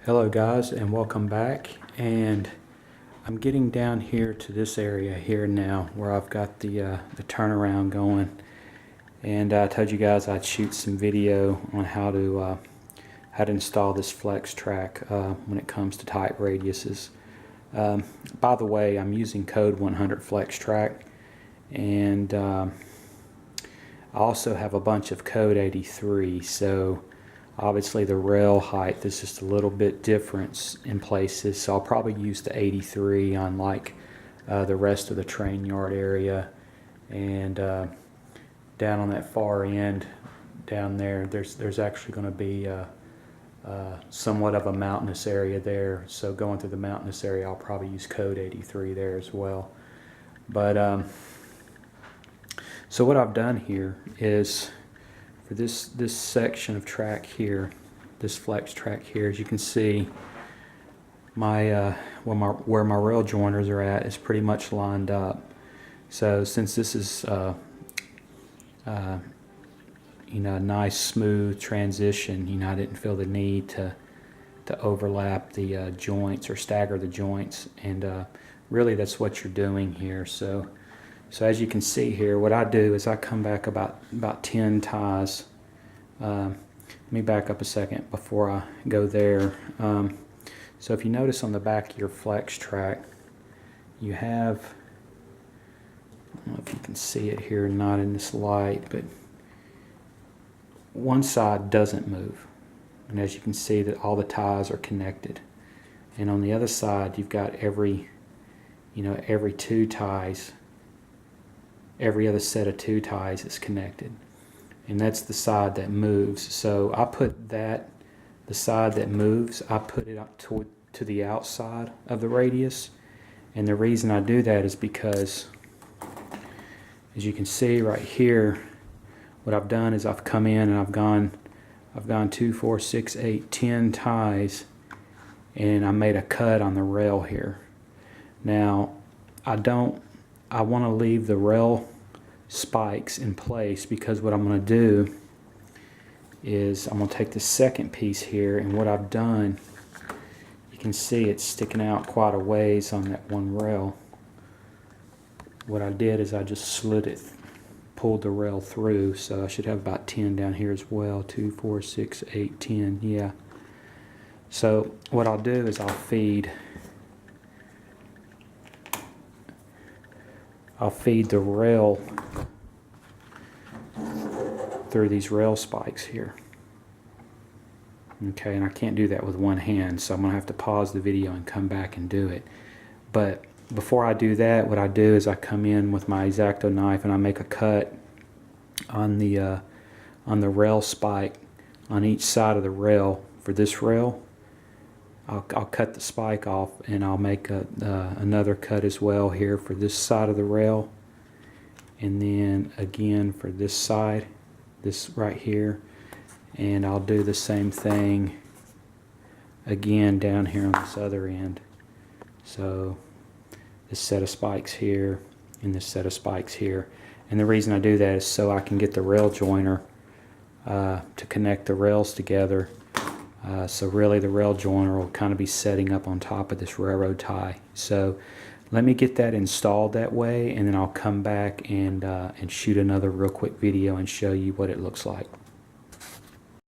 Hello guys, and welcome back. And I'm getting down here to this area here now where I've got the turnaround going, and I told you guys I'd shoot some video on how to install this flex track when it comes to tight radiuses. By the way, I'm using code 100 flex track, and I also have a bunch of code 83, so obviously the rail height is just a little bit different in places, so I'll probably use the 83 on like the rest of the train yard area. And down on that far end down there, there's actually going to be somewhat of a mountainous area there, so going through the mountainous area I'll probably use code 83 there as well. But so what I've done here is, for this section of track here, this flex track here, as you can see, my where my rail joiners are at is pretty much lined up. So since this is a nice smooth transition, I didn't feel the need to overlap the joints or stagger the joints, and really that's what you're doing here. So as you can see here, what I do is I come back about 10 ties. Let me back up a second before I go there. So if you notice on the back of your flex track, you have, I don't know if you can see it here, not in this light, but one side doesn't move. And as you can see, that all the ties are connected. And on the other side, you've got every two ties, every other set of two ties is connected, and that's the side that moves. So I put the side that moves, I put it up to the outside of the radius. And the reason I do that is because, as you can see right here, what I've done is I've come in and I've gone 2, 4, 6, 8, 10 ties, and I made a cut on the rail here. Now I want to leave the rail spikes in place, because what I'm going to do is I'm going to take the second piece here, and what I've done, you can see it's sticking out quite a ways on that one rail. What I did is I just slid it, pulled the rail through, so I should have about 10 down here as well. 2, 4, 6, 8, 10, yeah. So what I'll do is I'll feed the rail through these rail spikes here. Okay, and I can't do that with one hand, so I'm going to have to pause the video and come back and do it. But before I do that, what I do is I come in with my X-Acto knife and I make a cut on the rail spike on each side of the rail. For this rail, I'll cut the spike off, and I'll make another cut as well here for this side of the rail, and then again for this side, this right here, and I'll do the same thing again down here on this other end. So this set of spikes here and this set of spikes here, and the reason I do that is so I can get the rail joiner to connect the rails together. So really the rail joiner will kind of be setting up on top of this railroad tie. So let me get that installed that way, and then I'll come back and shoot another real quick video and show you what it looks like.